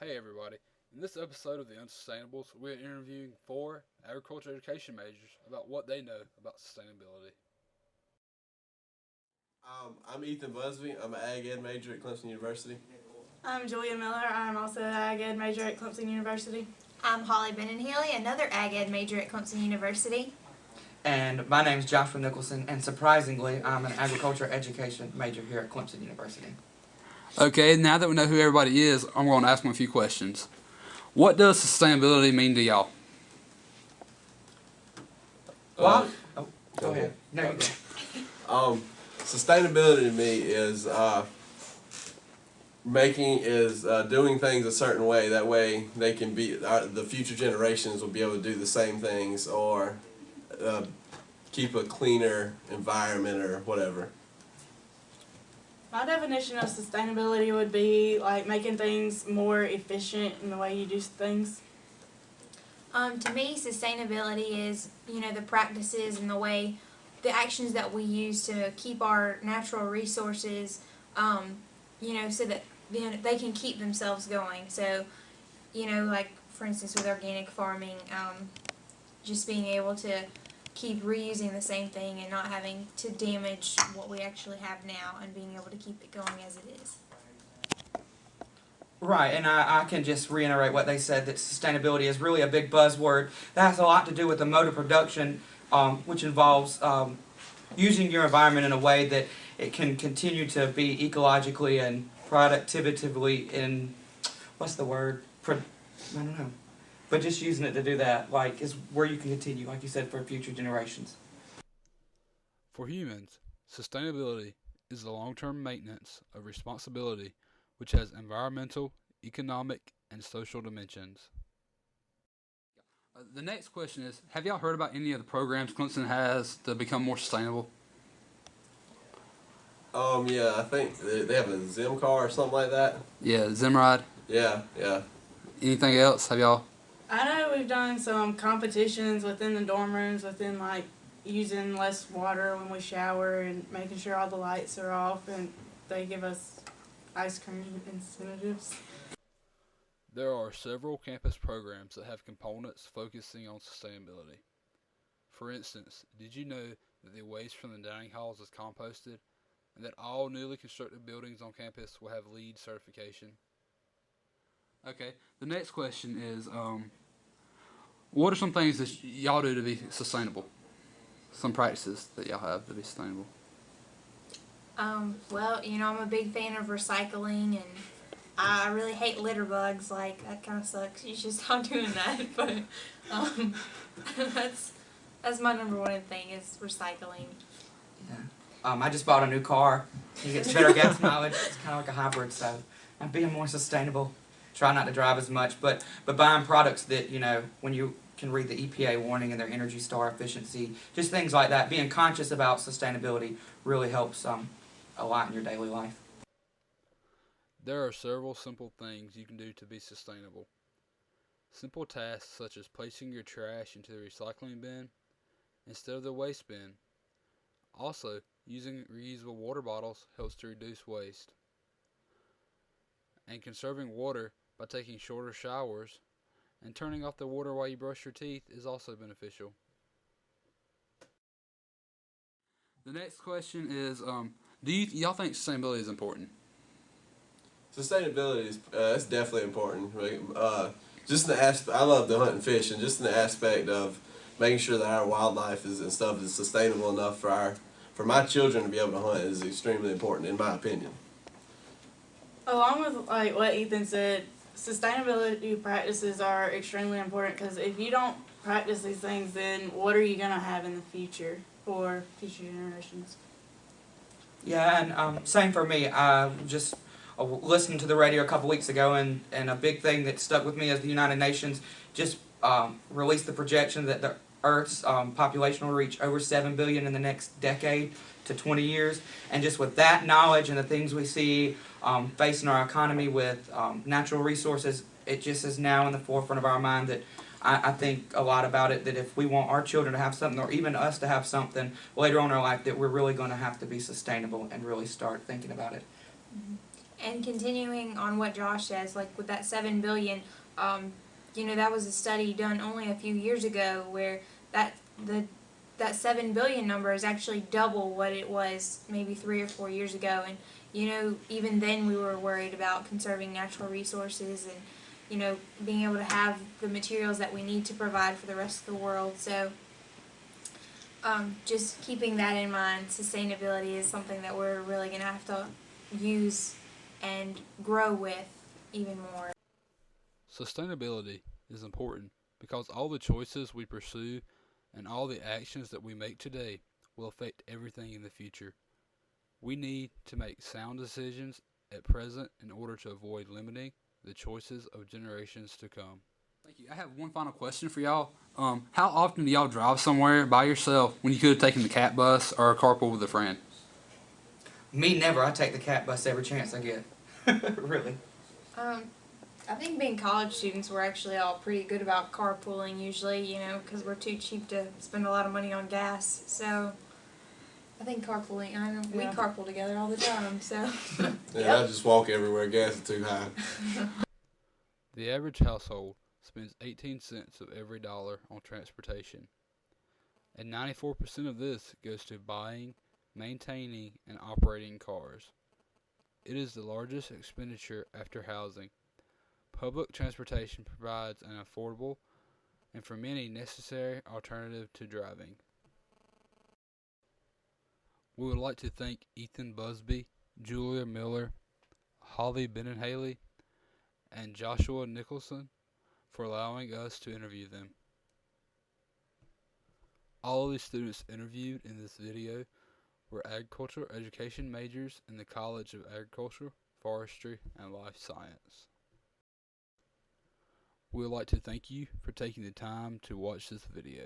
Hey everybody. In this episode of The Unsustainables, we're interviewing four agriculture education majors about what they know about sustainability. I'm Ethan Busby. I'm an ag ed major at Clemson University. I'm Julia Miller. I'm also an ag ed major at Clemson University. I'm Holly Bennon-Healy, another ag ed major at Clemson University. And my name's Joshua Nicholson, and surprisingly, I'm an agriculture education major here at Clemson University. Okay, now that we know who everybody is, I'm going to ask them a few questions. What does sustainability mean to y'all? Well, go ahead. No, you go. Sustainability to me is doing things a certain way. That way, they can be the future generations will be able to do the same things or keep a cleaner environment or whatever. My definition of sustainability would be like making things more efficient in the way you do things. To me, sustainability is, the practices and the actions that we use to keep our natural resources, so that they can keep themselves going. So, like for instance with organic farming, just being able to keep reusing the same thing and not having to damage what we actually have now and being able to keep it going as it is. Right, and I can just reiterate what they said, that sustainability is really a big buzzword. That has a lot to do with the mode of production, which involves using your environment in a way that it can continue to be ecologically and productively I don't know. But just using it to do that, is where you can continue, like you said, for future generations. For humans, sustainability is the long-term maintenance of responsibility which has environmental, economic, and social dimensions. The next question is, have y'all heard about any of the programs Clemson has to become more sustainable? Yeah, I think they have a Zim car or something like that. Yeah, Zimride. Yeah. Anything else? Have y'all? I know we've done some competitions within the dorm rooms, within using less water when we shower and making sure all the lights are off, and they give us ice cream incentives. There are several campus programs that have components focusing on sustainability. For instance, did you know that the waste from the dining halls is composted and that all newly constructed buildings on campus will have LEED certification? Okay, the next question is, what are some things that y'all do to be sustainable? Some practices that y'all have to be sustainable. I'm a big fan of recycling, and I really hate litter bugs. That kind of sucks. You should stop doing that. But that's my number one thing is recycling. Yeah. I just bought a new car. It gets better gas mileage. It's kind of like a hybrid, so I'm being more sustainable. Try not to drive as much, but buying products that, when you can read the EPA warning and their Energy Star efficiency, just things like that. Being conscious about sustainability really helps a lot in your daily life. There are several simple things you can do to be sustainable. Simple tasks such as placing your trash into the recycling bin instead of the waste bin. Also, using reusable water bottles helps to reduce waste. And conserving water by taking shorter showers and turning off the water while you brush your teeth is also beneficial. The next question is, do y'all think sustainability is important? Sustainability is it's definitely important. Just in the I love to hunt and fish, and just in the aspect of making sure that our wildlife and stuff is sustainable enough for my children to be able to hunt is extremely important, in my opinion. Along with what Ethan said, sustainability practices are extremely important because if you don't practice these things, then what are you going to have in the future for future generations? Yeah, and same for me. I just listened to the radio a couple weeks ago, and a big thing that stuck with me is the United Nations just released the projection that the Earth's population will reach over 7 billion in the next decade to 20 years. And just with that knowledge and the things we see facing our economy with natural resources, it just is now in the forefront of our mind that I think a lot about it, that if we want our children to have something, or even us to have something later on in our life, that we're really going to have to be sustainable and really start thinking about it. Mm-hmm. And continuing on what Josh says, like with that 7 billion, that was a study done only a few years ago where that 7 billion number is actually double what it was maybe 3 or 4 years ago. And even then we were worried about conserving natural resources and being able to have the materials that we need to provide for the rest of the world. So just keeping that in mind, sustainability is something that we're really going to have to use and grow with even more. Sustainability is important because all the choices we pursue and all the actions that we make today will affect everything in the future. We need to make sound decisions at present in order to avoid limiting the choices of generations to come. Thank you. I have one final question for y'all. How often do y'all drive somewhere by yourself when you could have taken the cat bus or a carpool with a friend? Me, never. I take the cat bus every chance I get. Really. I think being college students, we're actually all pretty good about carpooling usually, because we're too cheap to spend a lot of money on gas. So I think carpooling, we carpool together all the time, so. Yeah, I just walk everywhere. Gas is too high. The average household spends 18 cents of every dollar on transportation, and 94% of this goes to buying, maintaining, and operating cars. It is the largest expenditure after housing. Public transportation provides an affordable and for many necessary alternative to driving. We would like to thank Ethan Busby, Julia Miller, Holly Benenhaley, and Joshua Nicholson for allowing us to interview them. All of the students interviewed in this video were agricultural education majors in the College of Agriculture, Forestry, and Life Science. We would like to thank you for taking the time to watch this video.